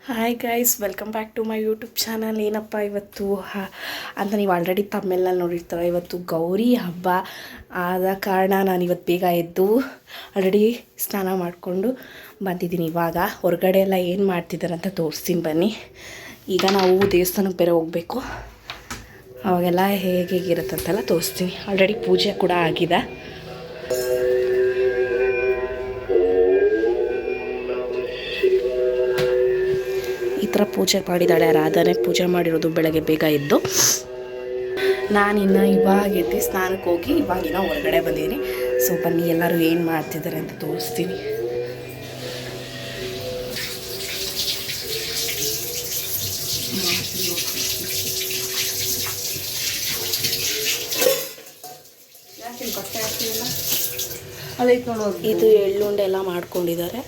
Hi guys, welcome back to my YouTube channel. ಏನಪ್ಪ ಇವತ್ತು ಅಂತ ನೀವು ಆಲ್ರೆಡಿ ತಮ್ಮೆಲ್ಲ ನೋಡಿರ್ತಾರೆ. ಇವತ್ತು ಗೌರಿ ಹಬ್ಬ ಆದ ಕಾರಣ ನಾನು ಇವತ್ತು ಬೇಗ ಎದ್ದು ಆಲ್ರೆಡಿ ಸ್ನಾನ ಮಾಡಿಕೊಂಡು ಬಂದಿದ್ದೀನಿ. ಇವಾಗ ಹೊರಗಡೆ ಎಲ್ಲ ಏನು ಮಾಡ್ತಿದ್ದಾರೆ ಅಂತ ತೋರಿಸ್ತೀನಿ ಬನ್ನಿ. ಈಗ ನಾವು ದೇವಸ್ಥಾನಕ್ಕೆ ಬೇರೆ ಹೋಗಬೇಕು. ಅವಾಗೆಲ್ಲ ಹೇಗಿರುತ್ತಂತೆಲ್ಲ ತೋರಿಸ್ತೀನಿ. ಆಲ್ರೆಡಿ ಪೂಜೆ ಕೂಡ ಆಗಿದೆ. ಈ ಥರ ಪೂಜೆ ಮಾಡಿದ್ದಾಳೆ ರಾಧನೆ. ಪೂಜೆ ಮಾಡಿರೋದು ಬೆಳಗ್ಗೆ ಬೇಗ ಎದ್ದು. ನಾನಿನ್ನು ಇವಾಗ ಎದ್ದು ಸ್ನಾನಕ್ಕೆ ಹೋಗಿ ಇವಾಗಿನ ಹೊರಗಡೆ ಬಂದಿದ್ದೀನಿ. ಸೊ ಬನ್ನಿ ಎಲ್ಲರೂ ಏನು ಮಾಡ್ತಿದ್ದಾರೆ ಅಂತ ತೋರಿಸ್ತೀನಿ. ಇದು ಎಳ್ಳುಂಡೆ ಎಲ್ಲ ಮಾಡ್ಕೊಂಡಿದ್ದಾರೆ.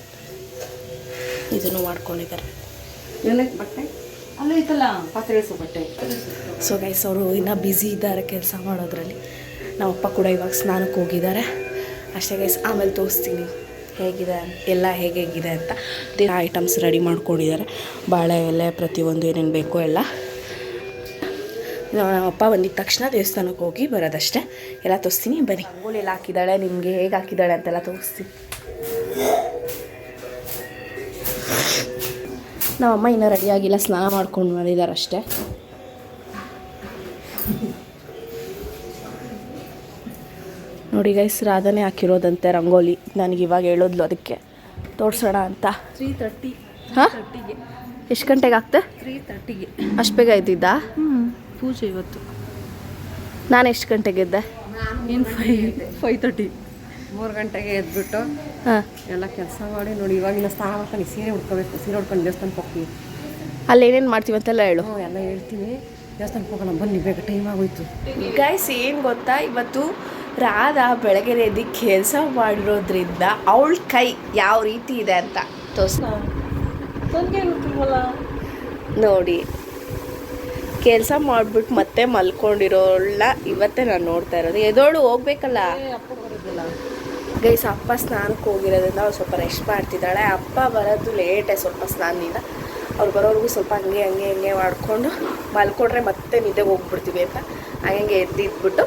ಇದನ್ನು ಮಾಡ್ಕೊಂಡಿದ್ದಾರೆ. ಬಟ್ಟೆ ಅಲ್ಲೇ ಐತಲ್ಲ ಪಾತ್ರೆಸು ಬಟ್ಟೆ. ಸೊ ಗೈಸ್, ಅವರು ಇನ್ನೂ ಬ್ಯುಸಿ ಇದ್ದಾರೆ ಕೆಲಸ ಮಾಡೋದ್ರಲ್ಲಿ. ನಮ್ಮಪ್ಪ ಕೂಡ ಇವಾಗ ಸ್ನಾನಕ್ಕೆ ಹೋಗಿದ್ದಾರೆ ಅಷ್ಟೇ ಗೈಸ್. ಆಮೇಲೆ ತೋರಿಸ್ತೀನಿ ಹೇಗಿದೆ ಎಲ್ಲ ಹೇಗಿದೆ ಅಂತ. ಐಟಮ್ಸ್ ರೆಡಿ ಮಾಡ್ಕೊಂಡಿದ್ದಾರೆ. ಬಾಳೆ ಎಲೆ ಪ್ರತಿಯೊಂದು ಏನೇನು ಬೇಕೋ ಎಲ್ಲ. ನಮ್ಮಪ್ಪ ಬಂದಿದ್ದ ತಕ್ಷಣ ದೇವಸ್ಥಾನಕ್ಕೆ ಹೋಗಿ ಬರೋದಷ್ಟೇ. ಎಲ್ಲ ತೋರಿಸ್ತೀನಿ ಬನ್ನಿ. ರಂಗೋಲಿ ಎಲ್ಲ ಹಾಕಿದ್ದಾಳೆ. ನಿಮಗೆ ಹೇಗೆ ಹಾಕಿದ್ದಾಳೆ ಅಂತೆಲ್ಲ ತೋರಿಸ್ತೀನಿ. ನಮ್ಮಮ್ಮ ಇನ್ನೂ ರೆಡಿಯಾಗಿಲ್ಲ, ಸ್ನಾನ ಮಾಡ್ಕೊಂಡು ಬಂದಿದ್ದಾರೆ ಅಷ್ಟೇ. ನೋಡಿ ಗೈಸ್, ರಾಧನೆ ಹಾಕಿರೋದಂತೆ ರಂಗೋಲಿ. ನನಗೆ ಇವಾಗ ಹೇಳೋದ್ಲು, ಅದಕ್ಕೆ ತೋರಿಸೋಣ ಅಂತ. 3:30. ಹಾಂ, ಎಷ್ಟು ಗಂಟೆಗೆ ಆಗ್ತೆ? 3:30ಗೆ. ಅಷ್ಟು ಬೇಗ ಇದ್ದಿದ್ದಾ? ಪೂಜೆ ಇವತ್ತು. ನಾನು ಎಷ್ಟು ಗಂಟೆಗೆ ಇದ್ದೆ? ಏನು 5:30. 3 ಗಂಟೆಗೆ ಎದ್ಬಿಟ್ಟು ಹಾಂ ಎಲ್ಲ ಕೆಲಸ ಮಾಡಿ ನೋಡಿ. ಇವಾಗಿನ ಸ್ನಾನ ಮಾಡ್ಕೊಂಡು ಸೀರೆ ಉಟ್ಕೋಬೇಕು. ಸೀರೆ ಉಟ್ಕೊಂಡು ದೇವಸ್ಥಾನಕ್ಕೆ ಹೋಗ್ತೀವಿ. ಅಲ್ಲಿ ಏನೇನು ಮಾಡ್ತೀವಿ ಅಂತೆಲ್ಲ ಹೇಳು. ಎಲ್ಲ ಹೇಳ್ತೀನಿ. ದೇವಸ್ಥಾನಕ್ಕೆ ಹೋಗೋಣ ಬನ್ನಿ, ಬೇಗ ಟೈಮ್ ಆಗೋಯ್ತು. ಗೈಸ್, ಏನು ಗೊತ್ತಾ, ಇವತ್ತು ರಾಧಾ ಬೆಳಗ್ಗೆ ಎದ್ದು ಕೆಲಸ ಮಾಡಿರೋದ್ರಿಂದ ಅವಳ ಕೈ ಯಾವ ರೀತಿ ಇದೆ ಅಂತ ನೋಡಿ. ಕೆಲಸ ಮಾಡಿಬಿಟ್ಟು ಮತ್ತೆ ಮಲ್ಕೊಂಡಿರೋಳ ಇವತ್ತೇ ನಾನು ನೋಡ್ತಾ ಇರೋದು. ಎದೋಳು ಹೋಗ್ಬೇಕಲ್ಲ ಗೈಸ್. ಅಪ್ಪ ಸ್ನಾನಕ್ಕೆ ಹೋಗಿರೋದ್ರಿಂದ ಅವ್ರು ಸ್ವಲ್ಪ ರೆಸ್ಟ್ ಮಾಡ್ತಿದ್ದಾಳೆ. ಅಪ್ಪ ಬರೋದು ಲೇಟೇ ಸ್ವಲ್ಪ ಸ್ನಾನದಿಂದ. ಅವ್ರು ಬರೋವ್ರಿಗೂ ಸ್ವಲ್ಪ ಹಂಗೆ ಮಾಡಿಕೊಂಡು ಮಲ್ಕೊಂಡ್ರೆ ಮತ್ತೆ ನಿದ್ದೆಗೆ ಹೋಗ್ಬಿಡ್ತೀವಿ ಅಂತ ಹಂಗೆ ಎದ್ದಿದ್ಬಿಟ್ಟು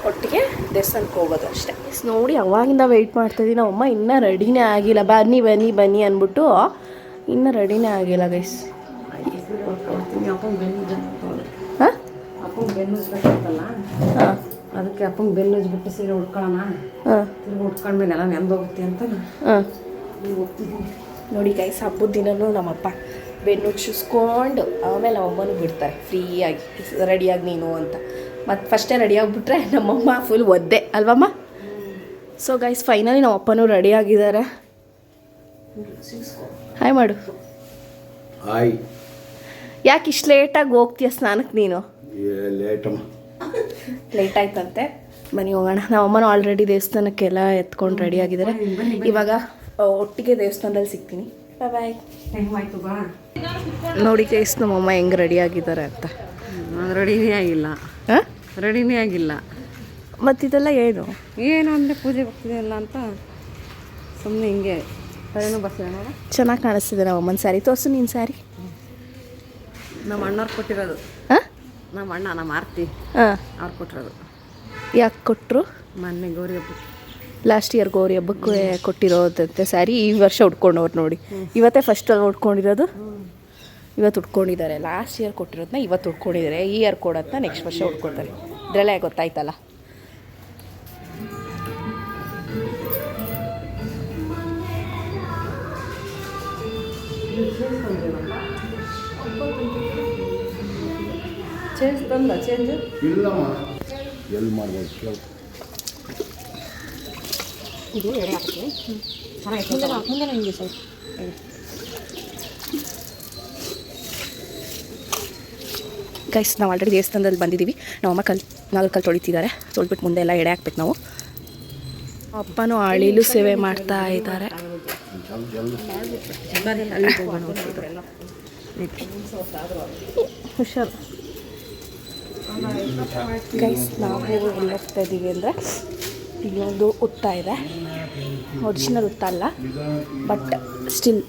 ಒಟ್ಟಿಗೆ ದೇವಸ್ಥಾನಕ್ಕೆ ಹೋಗೋದು ಅಷ್ಟೇ. ನೋಡಿ, ಅವಾಗಿಂದ ವೆಯ್ಟ್ ಮಾಡ್ತಾಯಿದ್ದೀನಿ. ನಮ್ಮಮ್ಮ ಇನ್ನೂ ರೆಡಿನೇ ಆಗಿಲ್ಲ. ಬನ್ನಿ ಅಂದ್ಬಿಟ್ಟು ಇನ್ನೂ ರೆಡಿನೇ ಆಗಿಲ್ಲ ಗೈಸ್. ಹಾಂ, ಅಪ್ಪಂಗೆ ಬೆನ್ನು ಉಜ್ಬೇಕಂತಲ್ಲ, ಹಾಂ, ಅದಕ್ಕೆ ಅಪ್ಪಂಗೆ ಬೆನ್ನು ಉಜ್ಬಿಟ್ಟು ಸೀರೆ ಉಟ್ಕೊಳ್ಳೋಣ. ಹಾಂ, ತಿರ್ಗಿ ಉಟ್ಕೊಂಡ್ಮೇಲೆ ಎಲ್ಲ ನೆಂದೋಗುತ್ತೆ ಅಂತ ಹಾಂ. ಹೋಗ್ತಿದ್ದೀನಿ. ನೋಡಿ ಗೈಸ್, ಹಬ್ಬದ ದಿನವೂ ನಮ್ಮಪ್ಪ ಬೆನ್ನು ಚುಸ್ಕೊಂಡು ಆಮೇಲೆ ನಮ್ಮಮ್ಮನೂ ಬಿಡ್ತಾರೆ ಫ್ರೀಯಾಗಿ, ರೆಡಿಯಾಗಿ ನೀನು ಅಂತ. ಮತ್ತು ಫಸ್ಟೇ ರೆಡಿಯಾಗಿಬಿಟ್ರೆ ನಮ್ಮಮ್ಮ ಫುಲ್ ಒದ್ದೆ ಅಲ್ವಮ್ಮ. ಸೊ ಗೈಸ್, ಫೈನಲಿ ನಮ್ಮಪ್ಪನೂ ರೆಡಿಯಾಗಿದ್ದಾರೆ. ಹಾಯ್ ಮಾಡು. ಹಾಯ್. ಯಾಕೆ ಇಷ್ಟು ಲೇಟಾಗಿ ಹೋಗ್ತೀಯ ಸ್ನಾನಕ್ಕೆ ನೀನು? ಲೇಟ್ ಆಯ್ತಂತೆ. ಬನ್ನಿ ಹೋಗೋಣ. ನಮ್ಮಮ್ಮನೂ ಆಲ್ರೆಡಿ ದೇವಸ್ಥಾನಕ್ಕೆಲ್ಲ ಎತ್ಕೊಂಡು ರೆಡಿಯಾಗಿದ್ದಾರೆ. ಇವಾಗ ಒಟ್ಟಿಗೆ ದೇವಸ್ಥಾನದಲ್ಲಿ ಸಿಗ್ತೀನಿ. ಬಾಯ್. ಟೈಮ್ ಆಯಿತು ಬಾ. ನೋಡಿ ಗೈಸ್, ನಮ್ಮಮ್ಮ ಹೆಂಗೆ ರೆಡಿಯಾಗಿದ್ದಾರೆ ಅಂತ. ರೆಡಿನೇ ಆಗಿಲ್ಲ. ಹಾಂ, ರೆಡಿನೇ ಆಗಿಲ್ಲ. ಮತ್ತಿದೆಲ್ಲ ಏನು ಅಂದರೆ ಪೂಜೆಗೆ ಹೋಗ್ತಿದೆ ಇಲ್ಲ ಅಂತ ಸುಮ್ಮನೆ ಹಿಂಗೆ ಸರಿನೂ ಬರ್ತೀರ ನೋಡ. ಚೆನ್ನಾಗಿ ಕಾಣಿಸ್ತಿದೆ ನಮ್ಮಮ್ಮನ ಸ್ಯಾರಿ. ತೋರಿಸು ನೀನು ಸ್ಯಾರಿ. ನಮ್ಮ ಅಣ್ಣವ್ರು ಕೊಟ್ಟಿರೋದು. ಹಾಂ, ನಮ್ಮ ಆರ್ತಿ ಹಾಂ, ಅವ್ರು ಕೊಟ್ಟಿರೋದು. ಯಾಕೆ ಕೊಟ್ಟರು? ಮೊನ್ನೆ ಗೌರಿ ಹಬ್ಬಕ್ಕೆ, ಲಾಸ್ಟ್ ಇಯರ್ ಗೌರಿ ಹಬ್ಬಕ್ಕೆ ಕೊಟ್ಟಿರೋದಂತೆ ಸ್ಯಾರಿ. ಈ ವರ್ಷ ಉಟ್ಕೊಂಡವ್ರು ನೋಡಿ. ಇವತ್ತೇ ಫಸ್ಟ್ ಉಟ್ಕೊಂಡಿರೋದು. ಇವತ್ತು ಉಟ್ಕೊಂಡಿದ್ದಾರೆ. ಲಾಸ್ಟ್ ಇಯರ್ ಕೊಟ್ಟಿರೋದನ್ನ ಇವತ್ತು ಉಟ್ಕೊಂಡಿದ್ದಾರೆ. ಈ ಇಯರ್ ಕೊಡೋದನ್ನ ನೆಕ್ಸ್ಟ್ ವರ್ಷ ಉಟ್ಕೊಳ್ತಾರೆ. ಇದರಲ್ಲೇ ಗೊತ್ತಾಯ್ತಲ್ಲ. ಚೇಂಜ್ ತಂದ ಚೇಂಜ್ ಇಲ್ಲಮ್ಮ, ಎಲ್ಲಿ ಮಾಡ್ಬೋದು ಕೇಳಿ. ಇದು ಎಡೆ ಹಾಕ್ತೀನಿ. ಮುಂದೆ ಹಿಂಗೆ ಸರ್. ಗೈಸ್, ನಾವು ಆಲ್ರೆಡಿ ದೇವಸ್ಥಾನದಲ್ಲಿ ಬಂದಿದ್ದೀವಿ. ನಮ್ಮಮ್ಮ ನಾಲ್ಕು ಕಲ್ಲು ತೊಳಿತಿದ್ದಾರೆ. ತೊಳ್ಬಿಟ್ಟು ಮುಂದೆ ಎಲ್ಲ ಎಡೆ ಹಾಕ್ಬೇಕು ನಾವು. ಅಪ್ಪನೂ ಅಳಿಲು ಸೇವೆ ಮಾಡ್ತಾ ಇದ್ದಾರೆ. ಹುಷಾರು ಗೈಸ್. ನಾವು ಎಲ್ಲಿ ಹೋಗ್ತಾ ಇದ್ದೀವಿ ಅಂದರೆ ಇಲ್ಲೊಂದು ಉತ್ತ ಇದೆ. ಒರಿಜಿನಲ್ ಉತ್ತ ಅಲ್ಲ, ಬಟ್ ಸ್ಟಿಲ್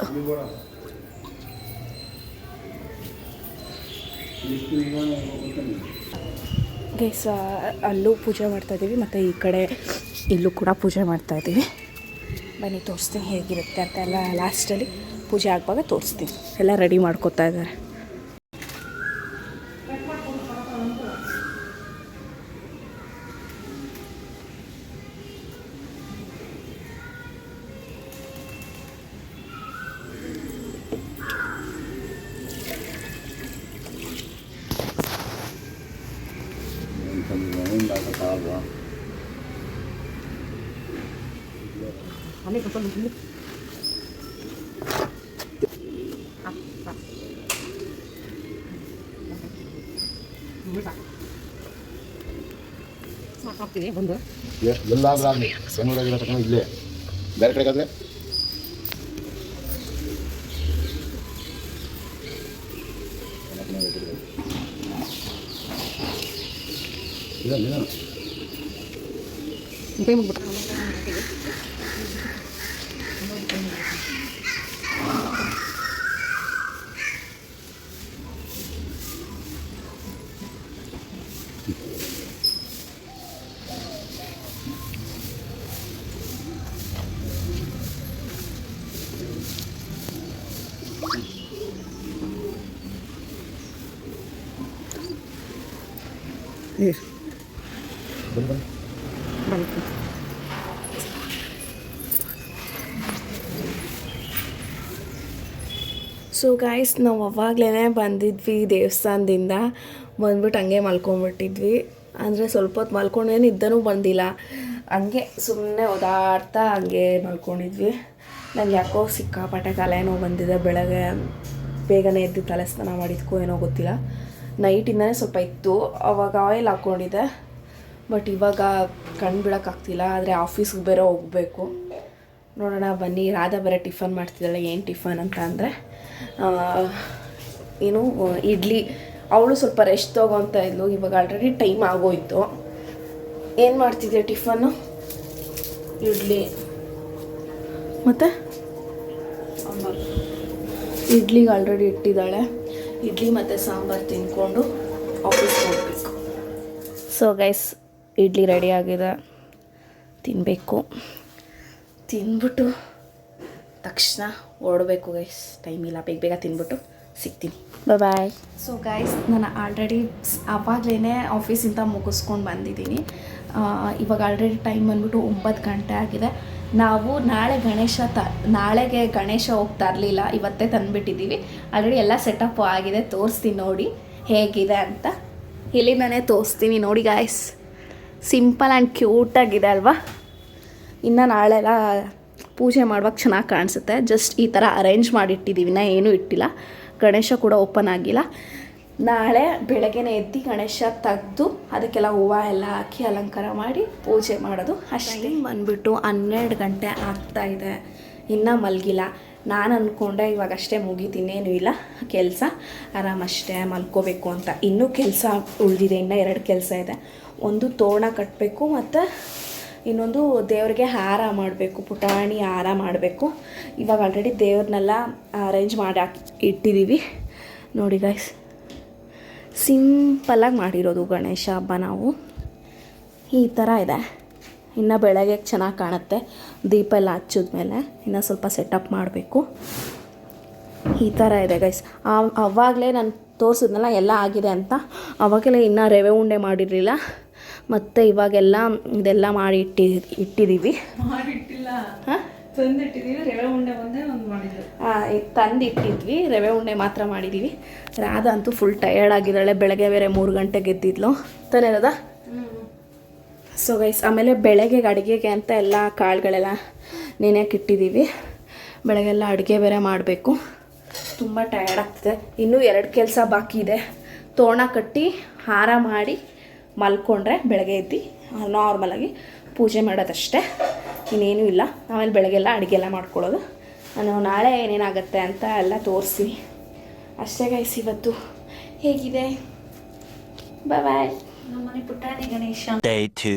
ಗೈಸ್ ಅಲ್ಲೂ ಪೂಜೆ ಮಾಡ್ತಾಯಿದ್ದೀವಿ ಮತ್ತು ಈ ಕಡೆ ಇಲ್ಲೂ ಕೂಡ ಪೂಜೆ ಮಾಡ್ತಾಯಿದ್ದೀವಿ. ಬನ್ನಿ ತೋರಿಸ್ತೀನಿ ಹೇಗಿರುತ್ತೆ ಅಂತ ಎಲ್ಲ ಲಾಸ್ಟಲ್ಲಿ ಪೂಜೆ ಆಗುವಾಗ ತೋರಿಸ್ತೀನಿ. ಎಲ್ಲ ರೆಡಿ ಮಾಡ್ಕೊತಾ ಇದ್ದಾರೆ. ಸಾಕಾಗ್ತಿದೆ ಬಂದು ಎಲ್ಲಾದ್ರೂ ಆಗಲಿ ಬೆಂಗಳೂರಾಗಿರೋ ತಕ್ಕ ಇಲ್ಲೇ ಬೇರೆ ಕಡೆಗಾದ್ರೆ ಇಲ್ಲ ಕೈ ಮುಗ್ಬಿಟ್ಟು ಬಂತು. ಸೊ ಗಾಯ್ಸ್ ನಾವು ಅವಾಗಲೇ ಬಂದಿದ್ವಿ ದೇವಸ್ಥಾನದಿಂದ. ಬಂದ್ಬಿಟ್ಟು ಹಂಗೆ ಮಲ್ಕೊಂಡ್ಬಿಟ್ಟಿದ್ವಿ. ಅಂದರೆ ಸ್ವಲ್ಪ ಹೊತ್ತು ಮಲ್ಕೊಂಡೇನು ನಿದ್ದನೂ ಬಂದಿಲ್ಲ. ಹಂಗೆ ಸುಮ್ಮನೆ ಓದಾಡ್ತಾ ಹಂಗೆ ಮಲ್ಕೊಂಡಿದ್ವಿ. ನನಗೆ ಯಾಕೋ ಸಿಕ್ಕಾಪಟ್ಟೆ ತಲೆನೋವು ಬಂದಿದೆ. ಬೆಳಗ್ಗೆ ಬೇಗನೆ ಎದ್ದು ತಲೆ ಸ್ನಾನ ಮಾಡಿದ್ಕೋ ಏನೋ ಗೊತ್ತಿಲ್ಲ. ನೈಟಿಂದನೇ ಸ್ವಲ್ಪ ಇತ್ತು. ಅವಾಗ ಆಯಿಲ್ ಹಾಕ್ಕೊಂಡಿದ್ದೆ. ಬಟ್ ಇವಾಗ ಕಣ್ಣು ಬಿಡೋಕ್ಕಾಗ್ತಿಲ್ಲ. ಆದರೆ ಆಫೀಸ್ಗೆ ಬೇರೆ ಹೋಗಬೇಕು. ನೋಡೋಣ ಬನ್ನಿ. ರಾಧಾ ಬೇರೆ ಟಿಫನ್ ಮಾಡ್ತಿದ್ದಾಳೆ. ಏನು ಟಿಫನ್ ಅಂತ ಅಂದರೆ ಏನು ಇಡ್ಲಿ. ಅವಳು ಸ್ವಲ್ಪ ರೆಸ್ಟ್ ತೊಗೊತ ಇದ್ಲು. ಇವಾಗ ಆಲ್ರೆಡಿ ಟೈಮ್ ಆಗೋಯ್ತು. ಏನು ಮಾಡ್ತಿದ್ದೆ ಟಿಫನ್ನು? ಇಡ್ಲಿ ಮತ್ತು ಸಾಂಬಾರು. ಇಡ್ಲಿಗೆ ಆಲ್ರೆಡಿ ಇಟ್ಟಿದ್ದಾಳೆ. ಇಡ್ಲಿ ಮತ್ತು ಸಾಂಬಾರು ತಿಂದ್ಕೊಂಡು ಆಫೀಸ್ಗೆ ಹೋಗಬೇಕು. ಸೊ ಗೈಸ್ ಇಡ್ಲಿ ರೆಡಿ ಆಗಿದೆ. ತಿನ್ನಬೇಕು. ತಿಂದ್ಬಿಟ್ಟು ತಕ್ಷಣ ಹೊರಡಬೇಕು ಗೈಸ್. ಟೈಮ್ ಇಲ್ಲ. ಬೇಗ ತಿಂದ್ಬಿಟ್ಟು ಸಿಗ್ತೀನಿ. ಬಾಯ್. ಸೊ ಗೈಸ್ ನಾನು ಆಲ್ರೆಡಿ ಆವಾಗಲೇ ಆಫೀಸಿಂದ ಮುಗಿಸ್ಕೊಂಡು ಬಂದಿದ್ದೀನಿ. ಇವಾಗ ಆಲ್ರೆಡಿ ಟೈಮ್ ಬಂದ್ಬಿಟ್ಟು 9 ಗಂಟೆ ಆಗಿದೆ. ನಾವು ನಾಳೆಗೆ ಗಣೇಶ ಹೋಗ್ತಾ ಇರಲಿಲ್ಲ. ಇವತ್ತೇ ತಂದುಬಿಟ್ಟಿದ್ದೀವಿ. ಆಲ್ರೆಡಿ ಎಲ್ಲ ಸೆಟಪ್ ಆಗಿದೆ. ತೋರಿಸ್ತೀನಿ ನೋಡಿ ಹೇಗಿದೆ ಅಂತ. ಇಲ್ಲಿಂದನೇ ತೋರಿಸ್ತೀನಿ ನೋಡಿ ಗಾಯ್ಸ್. ಸಿಂಪಲ್ ಆ್ಯಂಡ್ ಕ್ಯೂಟಾಗಿದೆ ಅಲ್ವಾ? ಇನ್ನು ನಾಳೆಲ್ಲ ಪೂಜೆ ಮಾಡುವಾಗ ಚೆನ್ನಾಗಿ ಕಾಣಿಸುತ್ತೆ. ಜಸ್ಟ್ ಈ ಥರ ಅರೇಂಜ್ ಮಾಡಿಟ್ಟಿದ್ದೀವಿ. ಏನೂ ಇಟ್ಟಿಲ್ಲ. ಗಣೇಶ ಕೂಡ ಓಪನ್ ಆಗಿಲ್ಲ. ನಾಳೆ ಬೆಳಗ್ಗೆನೇ ಎದ್ದು ಗಣೇಶ ತೆಗೆದು ಅದಕ್ಕೆಲ್ಲ ಹೂವು ಎಲ್ಲ ಹಾಕಿ ಅಲಂಕಾರ ಮಾಡಿ ಪೂಜೆ ಮಾಡೋದು ಅಷ್ಟೇ. ಬಂದುಬಿಟ್ಟು 12 ಗಂಟೆ ಆಗ್ತಾಯಿದೆ. ಇನ್ನೂ ಮಲಗಿಲ್ಲ. ನಾನು ಅಂದ್ಕೊಂಡೆ ಇವಾಗಷ್ಟೇ ಮುಗಿತೀನೇನು ಇಲ್ಲ ಕೆಲಸ, ಆರಾಮಷ್ಟೇ ಮಲ್ಕೋಬೇಕು ಅಂತ. ಇನ್ನೂ ಕೆಲಸ ಉಳಿದಿದೆ. ಇನ್ನೂ 2 ಕೆಲಸ ಇದೆ. ಒಂದು ತೋರಣ ಕಟ್ಟಬೇಕು ಮತ್ತು ಇನ್ನೊಂದು ದೇವ್ರಿಗೆ ಹಾರ ಮಾಡಬೇಕು. ಪುಟಾಣಿ ಹಾರ ಮಾಡಬೇಕು. ಇವಾಗ ಆಲ್ರೆಡಿ ದೇವ್ರನ್ನೆಲ್ಲ ಅರೇಂಜ್ ಮಾಡಿ ಇಟ್ಟಿದ್ದೀವಿ ನೋಡಿ ಗೈಸ್. ಸಿಂಪಲಾಗಿ ಮಾಡಿರೋದು ಗಣೇಶ ಹಬ್ಬ ನಾವು. ಈ ಥರ ಇದೆ. ಇನ್ನು ಬೆಳಗ್ಗೆ ಚೆನ್ನಾಗಿ ಕಾಣುತ್ತೆ. ದೀಪ ಎಲ್ಲ ಹಚ್ಚಿದ್ಮೇಲೆ ಇನ್ನು ಸ್ವಲ್ಪ ಸೆಟಪ್ ಮಾಡಬೇಕು. ಈ ಥರ ಇದೆ ಗೈಸ್. ಆವಾಗಲೇ ನಾನು ತೋರಿಸಿದ್ನಲ್ಲ ಎಲ್ಲ ಆಗಿದೆ ಅಂತ. ಆವಾಗಲೇ ಇನ್ನೂ ರವೆ ಉಂಡೆ ಮಾಡಿರಲಿಲ್ಲ. ಮತ್ತು ಇವಾಗೆಲ್ಲ ಇದೆಲ್ಲ ಮಾಡಿ ಇಟ್ಟಿದ್ದೀವಿ. ಹಾಂ ತಂದಿಟ್ಟಿದ್ದೀವಿ. ರವೆ ಉಂಡೆ ಒಂದೇ ಒಂದು ಮಾಡಿದ್ದು. ತಂದಿಟ್ಟಿದ್ವಿ. ರವೆ ಉಂಡೆ ಮಾತ್ರ ಮಾಡಿದ್ದೀವಿ. ರಾಧಾ ಅಂತೂ ಫುಲ್ ಟಯರ್ಡ್ ಆಗಿದ್ದಾಳೆ. ಬೆಳಗ್ಗೆ ಬೇರೆ 3 ಗಂಟೆಗೆ ಎದ್ದಿದ್ಲು ತಾನೇ ರಾಧಾ? ಸೊ ಗೈಸ್ ಆಮೇಲೆ ಬೆಳಗ್ಗೆಗೆ ಅಡುಗೆಗೆ ಅಂತ ಎಲ್ಲ ಕಾಳುಗಳೆಲ್ಲ ನೆನೆಯಕ್ಕೆ ಇಟ್ಟಿದ್ದೀವಿ. ಬೆಳಗ್ಗೆಲ್ಲ ಅಡುಗೆ ಬೇರೆ ಮಾಡಬೇಕು. ತುಂಬ ಟಯರ್ಡ್ ಆಗ್ತಿದೆ. ಇನ್ನೂ 2 ಕೆಲಸ ಬಾಕಿ ಇದೆ. ತೋರಣ ಕಟ್ಟಿ ಹಾರ ಮಾಡಿ ಮಲ್ಕೊಂಡ್ರೆ ಬೆಳಗ್ಗೆ ಎದ್ದು ನಾರ್ಮಲಾಗಿ ಪೂಜೆ ಮಾಡೋದಷ್ಟೇ. ಇನ್ನೇನೂ ಇಲ್ಲ. ಆಮೇಲೆ ಬೆಳಗ್ಗೆಲ್ಲ ಅಡುಗೆ ಎಲ್ಲ ಮಾಡ್ಕೊಳ್ಳೋದು. ನಾನು ನಾಳೆ ಏನೇನಾಗುತ್ತೆ ಅಂತ ಎಲ್ಲ ತೋರಿಸ್ತೀನಿ ಅಷ್ಟೇ ಗೈಸ್. ಇವತ್ತು ಹೇಗಿದೆ? ಬಾಯ್. ನಮ್ಮನೆ ಪುಟಾಣಿ ಗಣೇಶ. Day 2.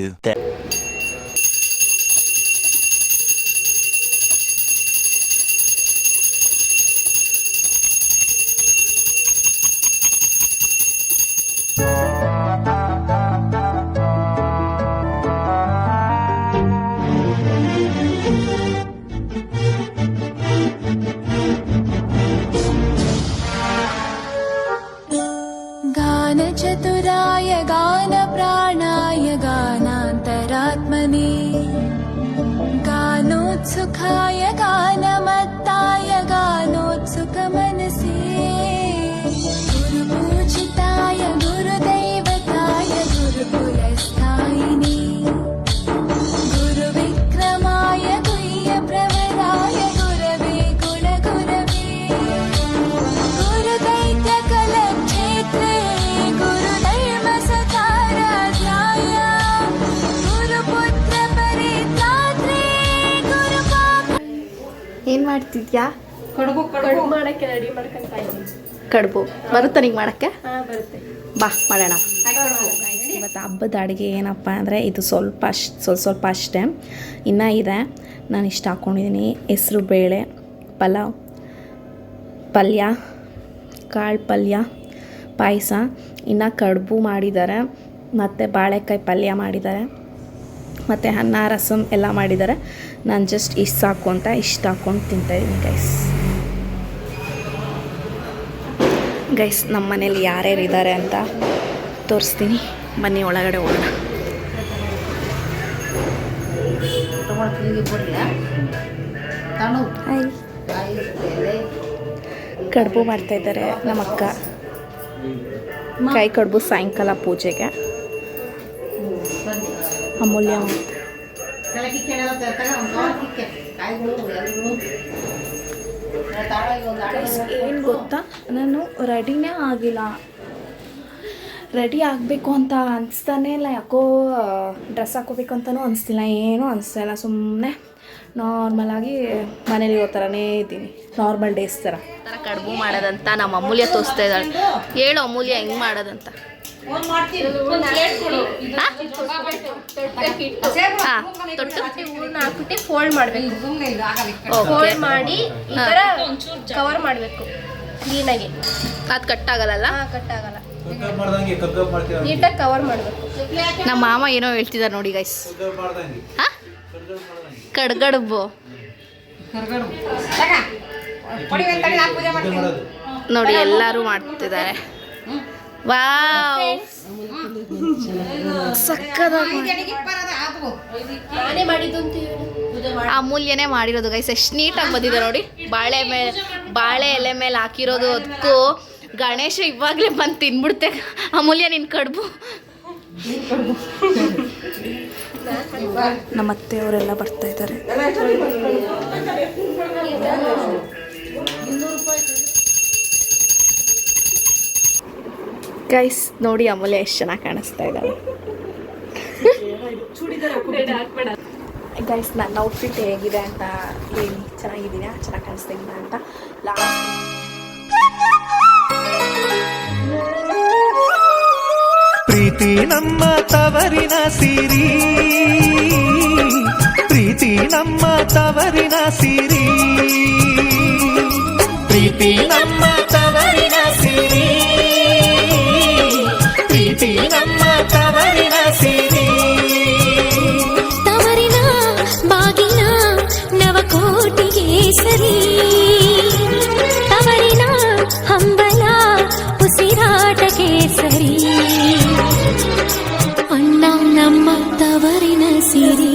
ಮಾಡ್ತಿದ್ಯಾ? ಕಡುಬು ಮಾಡಕ್ಕೆ ರೆಡಿ ಮಾಡ್ಕೊಂತ ಇದ್ದೀನಿ. ಕಡುಬು ಬರುತ್ತಾ ನಿಂಗೆ ಮಾಡೋಕ್ಕೆ? ಬರುತ್ತೆ. ಬಾ ಮಾಡೋಣ. ಇವತ್ತು ಹಬ್ಬದ ಅಡುಗೆ ಏನಪ್ಪ ಅಂದರೆ ಇದು ಸ್ವಲ್ಪ ಅಷ್ಟೇ, ಇನ್ನೂ ಇದೆ. ನಾನು ಇಷ್ಟು ಹಾಕ್ಕೊಂಡಿದ್ದೀನಿ: ಹೆಸ್ರು ಬೇಳೆ ಪಲಾವ್, ಪಲ್ಯ, ಕಾಳು ಪಲ್ಯ, ಪಾಯಸ, ಇನ್ನು ಕಡುಬು ಮಾಡಿದ್ದಾರೆ, ಮತ್ತು ಬಾಳೆಕಾಯಿ ಪಲ್ಯ ಮಾಡಿದ್ದಾರೆ, ಮತ್ತು ಅನ್ನ ರಸಮ್ ಎಲ್ಲ ಮಾಡಿದ್ದಾರೆ. ನಾನು ಜಸ್ಟ್ ಇಷ್ಟು ಹಾಕ್ಕೊಂಡು ತಿಂತಾಯಿದ್ದೀನಿ ಗೈಸ್. ನಮ್ಮ ಮನೇಲಿ ಯಾರ್ಯಾರು ಇದ್ದಾರೆ ಅಂತ ತೋರಿಸ್ತೀನಿ, ಬನ್ನಿ ಒಳಗಡೆ ಹೋಗೋಣ. ಹಾಯ್. ಕಡುಬು ಮಾಡ್ತಾಯಿದ್ದಾರೆ ನಮ್ಮ ಅಕ್ಕ. ಕಾಯಿ ಕಡುಬು ಸಾಯಂಕಾಲ ಪೂಜೆಗೆ. ಅಮೂಲ್ಯ ಏನು ಗೊತ್ತಾ, ನಾನು ರೆಡಿನೇ ಆಗಿಲ್ಲ. ರೆಡಿ ಆಗಬೇಕು ಅಂತ ಅನಿಸ್ತಾನೇ ಇಲ್ಲ. ಯಾಕೋ ಡ್ರೆಸ್ ಹಾಕೋಬೇಕು ಅಂತಲೂ ಅನಿಸ್ತಿಲ್ಲ, ಏನೂ ಅನಿಸ್ತಾ ಇಲ್ಲ. ಸುಮ್ಮನೆ ನಾರ್ಮಲಾಗಿ ಮನೇಲಿ ಇರೋ ಥರನೇ ಇದ್ದೀನಿ, ನಾರ್ಮಲ್ ಡೇಸ್ ಥರ. ಕಡುಬು ಮಾಡೋದಂತ ನಮ್ಮ ಅಮೂಲ್ಯ ತೋರಿಸ್ತಾ ಇದ್ದಾಳೆ. ಹೇಳು ಅಮೂಲ್ಯ ಹೆಂಗೆ ಮಾಡೋದಂತ. ಹಾಕ್ಬಿಟ್ಟು ಫೋಲ್ಡ್ ಮಾಡಬೇಕು. ಫೋಲ್ಡ್ ಮಾಡಿ ಈ ಥರ ಕವರ್ ಮಾಡಬೇಕು ಕ್ಲೀನಾಗಿ. ಅದು ಕಟ್ಟಾಗಲ್ಲ? ಕಟ್ ಆಗಲ್ಲ, ನೀಟಾಗಿ ಕವರ್ ಮಾಡಬೇಕು. ನಮ್ಮ ಮಾಮ ಏನೋ ಹೇಳ್ತಿದ್ದಾರೆ ನೋಡಿ ಗೈಸ್. ಕಡ್ಗಡುಬು ನೋಡಿ ಎಲ್ಲರೂ ಮಾಡ್ತಿದ್ದಾರೆ. ವಾವ್, ಸಕ್ಕದಾಗಿ ನಾನೇ ಮಾಡಿದ್ದು ಅಂತ ಹೇಳಿ. ಅಮೂಲ್ಯನೇ ಮಾಡಿರೋದು ಗೈಸ್. ಎಷ್ಟು ನೀಟಾಗಿ ಬಂದಿದೆ ನೋಡಿ. ಬಾಳೆ ಎಲೆ ಮೇಲೆ ಹಾಕಿರೋದು. ಅದಕ್ಕೂ ಗಣೇಶ ಇವಾಗಲೇ ಬಂದು ತಿನ್ಬಿಡ್ತೆ. ಅಮೂಲ್ಯ ನಿನ್ನ ಕಡುಬು. ನಮ್ಮ ಅತ್ತೆಯವರೆಲ್ಲ ಬರ್ತಾ ಇದ್ದಾರೆ. ಗೈಸ್ ನೋಡಿ ಅಮೂಲ್ಯ ಎಷ್ಟು ಚೆನ್ನಾಗಿ ಕಾಣಿಸ್ತಾ ಇದ್ದಾಳೆ. ಗೈಸ್ ನನ್ನ ಔಟ್ಫಿಟ್ ಹೇಗಿದೆ ಅಂತ ಹೇಳಿ. ಚೆನ್ನಾಗಿದ್ದೀನಾ, ಚೆನ್ನಾಗಿ ಕಾಣಿಸ್ತಾ ಇದ್ದೀನ ಅಂತ. ಪ್ರೀತಿ ನಮ್ಮ ತವರಿನ ಸಿರಿ, ಪ್ರೀತಿ ನಮ್ಮ ತವರಿನ ಸಿರಿ, ಪ್ರೀತಿ ನಮ್ಮ ತವರಿನ ಸಿರಿ, ಪ್ರೀತಿ ನಮ್ಮ ತವರಿನ ಸಿರಿ. ತವರಿನ ಬಾಗಿನ ನವಕೋಟಿಗೆ ಸರಿ, ತವರಿನ ಹಂಬಲ ಉಸಿರಾಟಕ್ಕೆ ಸರಿ. ಅಣ್ಣ ನಮ್ಮ ತವರಿನ ಸಿರಿ,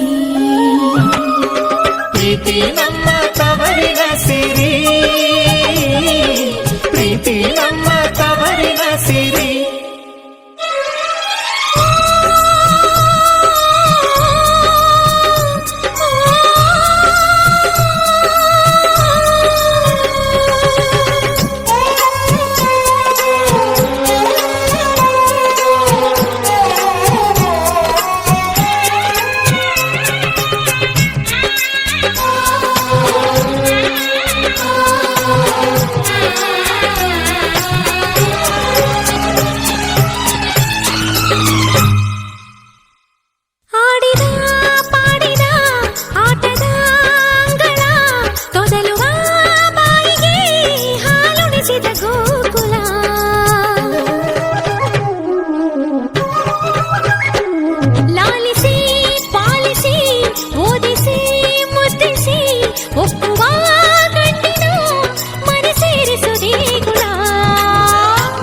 ಪ್ರೀತಿ ನಮ್ಮ ತವರಿನ ಸಿರಿ, ಪ್ರೀತಿ ನಮ್ಮ ತವರಿನ ಸಿರಿ.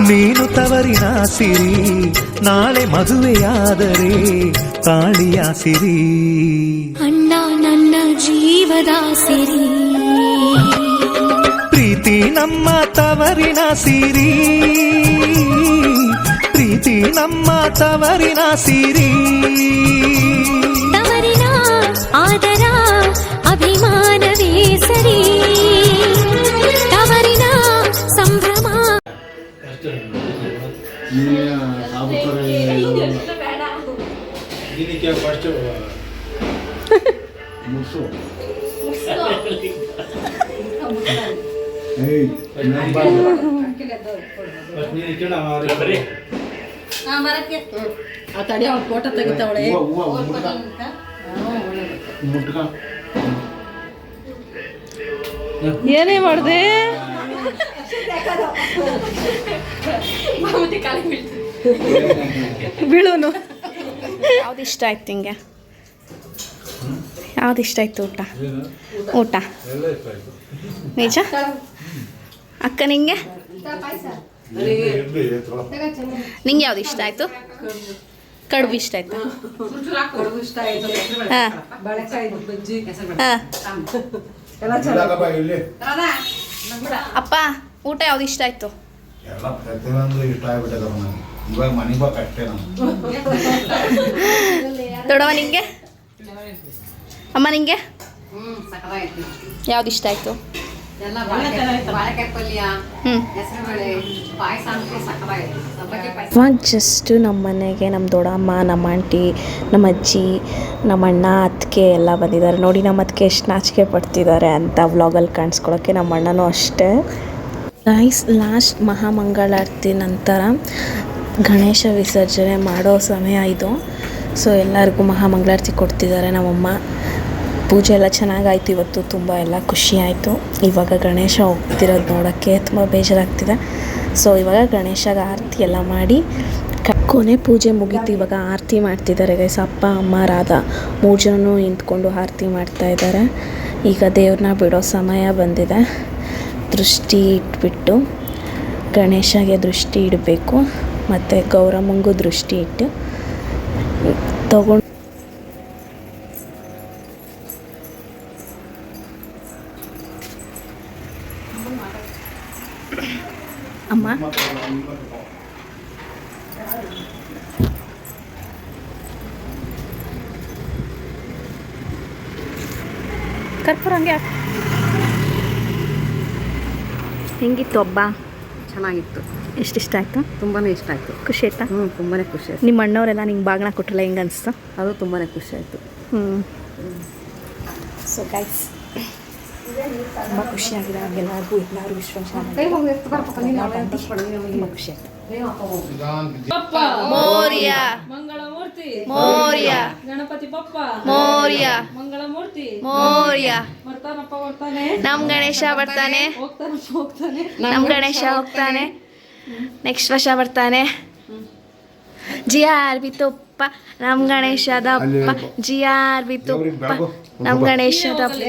ನೀನು ತವರಿನ ಸಿರಿ, ನಾಳೆ ಮದುವೆಯಾದರೆ ತಾಳಿಯ ಸಿರಿ. ಅಣ್ಣ ನನ್ನ ಜೀವದ ಸಿರಿ, ಪ್ರೀತಿ ನಮ್ಮ ತವರಿನ ಸಿರಿ, ಪ್ರೀತಿ ನಮ್ಮ ತವರಿನ ಸಿರಿ. ತವರಿನ ಆದರ ಅಭಿಮಾನವೇ ಸರಿ, ತವರಿನ ಸಂಭ್ರಮ. ತಡಿ ಅವ್ಳು ಫೋಟೋ ತೆಗಿತಾವಳೆ. ಏನೇ ಮಾಡಿದೆ? ಬೀಳುನು. ಯಾವ್ದು ಇಷ್ಟ ಆಯ್ತು ನಿಂಗೆ? ಯಾವ್ದು ಇಷ್ಟ ಆಯ್ತು ಊಟ ನಿಜ? ಅಕ್ಕ ನಿಂಗೆ ಯಾವ್ದು ಇಷ್ಟ ಆಯ್ತು? ಕಡುಬು ಇಷ್ಟ ಆಯ್ತು? ಹಾಂ ಅಪ್ಪ ಊಟ ಯಾವ್ದು ಇಷ್ಟ ಆಯ್ತು? ಎಲ್ಲ ಪ್ರತಿಯೊಂದು ಇಷ್ಟ ಆಗ್ಬಿಟ್ಟದ ಇವಾಗ ಮನೆಗೆ ಹೋಗಕ್ಕೆ ಅಷ್ಟೇ ನಾನು. ದೊಡ್ಡವ ನಿಂಗೆ? ಅಮ್ಮ ನಿಂಗೆ ಯಾವ್ದು ಇಷ್ಟ ಆಯ್ತು? ಇವಾಗ ಜಸ್ಟು ನಮ್ಮ ಮನೆಗೆ ನಮ್ಮ ದೊಡ್ಡಮ್ಮ, ನಮ್ಮ ಆಂಟಿ, ನಮ್ಮ ಅಜ್ಜಿ, ನಮ್ಮ ಅಣ್ಣ, ಅತ್ತಿಗೆ ಎಲ್ಲ ಬಂದಿದ್ದಾರೆ. ನೋಡಿ ನಮ್ಮ ಅತ್ತಿಗೆ ಎಷ್ಟು ನಾಚಿಕೆ ಪಡ್ತಿದ್ದಾರೆ ಅಂತ ವ್ಲಾಗಲ್ಲಿ ಕಾಣಿಸ್ಕೊಳ್ಳೋಕ್ಕೆ. ನಮ್ಮ ಅಣ್ಣನೂ ಅಷ್ಟೇ. ಲಾಸ್ಟ್ ಮಹಾಮಂಗಳಾರತಿ ನಂತರ ಗಣೇಶ ವಿಸರ್ಜನೆ ಮಾಡೋ ಸಮಯ ಇದು. ಸೊ ಎಲ್ಲರಿಗೂ ಮಹಾಮಂಗಳಾರತಿ ಕೊಡ್ತಿದ್ದಾರೆ ನಮ್ಮಮ್ಮ. ಪೂಜೆ ಎಲ್ಲ ಚೆನ್ನಾಗಾಯ್ತು ಇವತ್ತು, ತುಂಬ ಎಲ್ಲ ಖುಷಿ ಆಯಿತು. ಇವಾಗ ಗಣೇಶ ಹೋಗ್ತಿರೋದು ನೋಡೋಕ್ಕೆ ತುಂಬ ಬೇಜಾರಾಗ್ತಿದೆ. ಸೊ ಇವಾಗ ಗಣೇಶಗೆ ಆರತಿ ಎಲ್ಲ ಮಾಡಿ ಕೊನೆ ಪೂಜೆ ಮುಗೀತು. ಇವಾಗ ಆರತಿ ಮಾಡ್ತಿದ್ದಾರೆ ಗೈಸ್. ಅಪ್ಪ, ಅಮ್ಮ, ರಾಧಾ 3 ಜನನೂ ನಿಂತ್ಕೊಂಡು ಆರತಿ ಮಾಡ್ತಾಯಿದ್ದಾರೆ. ಈಗ ದೇವ್ರನ್ನ ಬಿಡೋ ಸಮಯ ಬಂದಿದೆ. ದೃಷ್ಟಿ ಇಟ್ಬಿಟ್ಟು ಗಣೇಶಗೆ ದೃಷ್ಟಿ ಇಡಬೇಕು ಮತ್ತು ಗೌರಮ್ಮಂಗೂ ದೃಷ್ಟಿ ಇಟ್ಟು ತಗೊಂಡು ಅಮ್ಮ ಕರ್ಪೂರ ಹಂಗೆ ಹೆಂಗಿತ್ತು ಹಬ್ಬ? ಚೆನ್ನಾಗಿತ್ತು. ಎಷ್ಟಿಷ್ಟ ಆಯಿತು? ತುಂಬಾ ಇಷ್ಟ ಆಯಿತು. ಖುಷಿ ಆಯ್ತಾ? ತುಂಬಾ ಖುಷಿ ಆಯಿತು. ನಿಮ್ಮ ಅಣ್ಣವರೆಲ್ಲ ನಿಂಗೆ ಬಾಗಿನ ಕೊಟ್ಟಲ್ಲ, ಹೆಂಗೆ ಅನಿಸ್ತು? ಅದು ತುಂಬಾ ಖುಷಿ ಆಯಿತು. ಸೊ ಗೈಸ್ ತುಂಬ ಖುಷಿಯಾಗಿದೆ ನಮಗೆಲ್ಲರಿಗೂ. ಎಲ್ಲರೂ ವಿಶ್ವಾಸ ತುಂಬ ಖುಷಿ ಆಯಿತು. ಮೋರ್ಯ ಮಂಗಳಮೂರ್ತಿ ಮೋರ್ಯ ಗಣಪತಿ ಬಪ್ಪ ಮೋರ್ಯ ಮಂಗಳಮೂರ್ತಿ ಮೋರ್ಯ. ಬರ್ತಾನಪ್ಪ ಬರ್ತಾನೆ. ನಮ್ಮ ಗಣೇಶ ಬರ್ತಾನೆ, ಹೋಗ್ತಾನೆ. ನಮ್ಮ ಗಣೇಶ ಹೋಗ್ತಾನೆ, ನೆಕ್ಸ್ಟ್ ವರ್ಷ ಬರ್ತಾನೆ. GRB ತುಪ್ಪ ನಮ್ಮ ಗಣೇಶದಪ್ಪ, GRB ತುಪ್ಪ ನಮ್ಮ ಗಣೇಶದಪ್ಪ.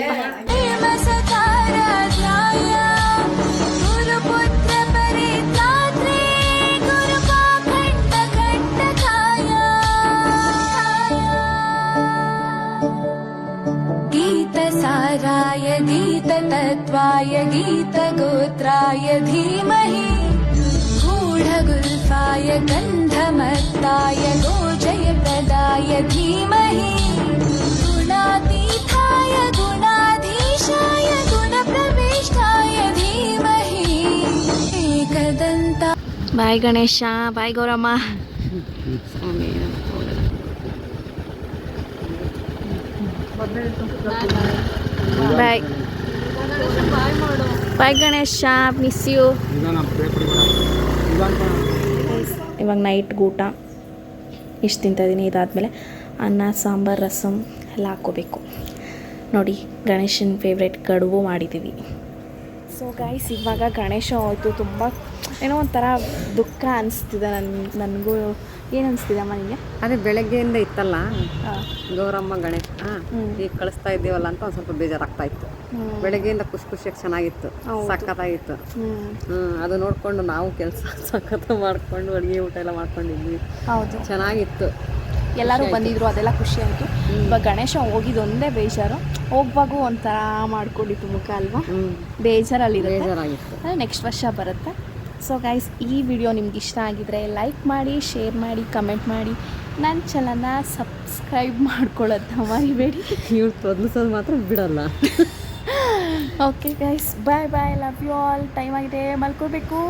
गीतसाराय गीततत्त्वाय गीतगोत्राय धीमहि गूढगुल्फाय गन्धमत्ताय गोजयप्रदाय धीमहि गुणातीताय गुणाधीशाय गुणप्रविष्टाय धीमहि एकदन्ता. ಬಾಯ್ ಗಣೇಶ, ಬಾಯ್ ಗೌರಮ್ಮ. ಬಾಯ್ ಬಾಯ್ ಗಣೇಶ, ಮಿಸ್ ಯು. ಇವಾಗ ನೈಟ್ಗೆ ಊಟ ಇಷ್ಟು ತಿಂತಾಯಿದ್ದೀನಿ. ಇದಾದಮೇಲೆ ಅನ್ನ, ಸಾಂಬಾರು, ರಸಮ್ ಎಲ್ಲ ಹಾಕ್ಕೋಬೇಕು. ನೋಡಿ ಗಣೇಶನ ಫೇವ್ರೆಟ್ ಕಡುಬು ಮಾಡಿದ್ದೀವಿ. ಸೊ ಗೈಸ್ ಇವಾಗ ಗಣೇಶ ಹೋಯ್ತು. ತುಂಬ ಏನೋ ಒಂಥರ ದುಃಖ ಅನಿಸ್ತಿದೆ ನನಗೂ. ಏನು ಅನಿಸ್ತಿದೆ ಅಮ್ಮ ನಿಮಗೆ? ಅದೇ ಬೆಳಗ್ಗೆಯಿಂದ ಇತ್ತಲ್ಲ ಗೌರಮ್ಮ ಗಣೇಶ, ಈಗ ಕಳಿಸ್ತಾ ಇದ್ದೀವಲ್ಲ ಅಂತ ಒಂದು ಸ್ವಲ್ಪ ಬೇಜಾರಾಗ್ತಾ ಇತ್ತು. ಬೆಳಗ್ಗೆಯಿಂದ ಖುಷಿಯಾಗಿ ಚೆನ್ನಾಗಿತ್ತು, ಸಖತ್ತಾಗಿತ್ತು. ಅದು ನೋಡಿಕೊಂಡು ನಾವು ಕೆಲಸ ಸಖತ್ ಮಾಡಿಕೊಂಡು ಅಡುಗೆ ಊಟ ಎಲ್ಲ ಮಾಡ್ಕೊಂಡಿದ್ವಿ. ಹೌದು, ಚೆನ್ನಾಗಿತ್ತು. ಎಲ್ಲರೂ ಬಂದಿದ್ರು, ಅದೆಲ್ಲ ಖುಷಿ ಆಯಿತು. ಇವಾಗ ಗಣೇಶ ಹೋಗಿದ್ದೊಂದೇ ಬೇಜಾರು. ಹೋಗುವಾಗೂ ಒಂಥರ ಮಾಡ್ಕೊಂಡಿತ್ತು ಮುಖ ಅಲ್ವಾ, ಬೇಜಾರಾಗಿತ್ತು. ನೆಕ್ಸ್ಟ್ ವರ್ಷ ಬರುತ್ತೆ. ಸೊ ಗೈಸ್ ಈ ವಿಡಿಯೋ ನಿಮ್ಗೆ ಇಷ್ಟ ಆಗಿದ್ರೆ ಲೈಕ್ ಮಾಡಿ, ಶೇರ್ ಮಾಡಿ, ಕಮೆಂಟ್ ಮಾಡಿ. ನನ್ನ ಚಾನಲ್ನ ಸಬ್ಸ್ಕ್ರೈಬ್ ಮಾಡ್ಕೊಳ್ಳೋದನ್ನ ಮರಿಬೇಡಿ. ಇವಳು ತೊದಲಿಸೋದು ಮಾತ್ರ ಬಿಡಲ್ಲ. Okay guys, bye bye, love you all. Time ಆಗಿದೆ, ಮಲ್ಕೋಬೇಕು.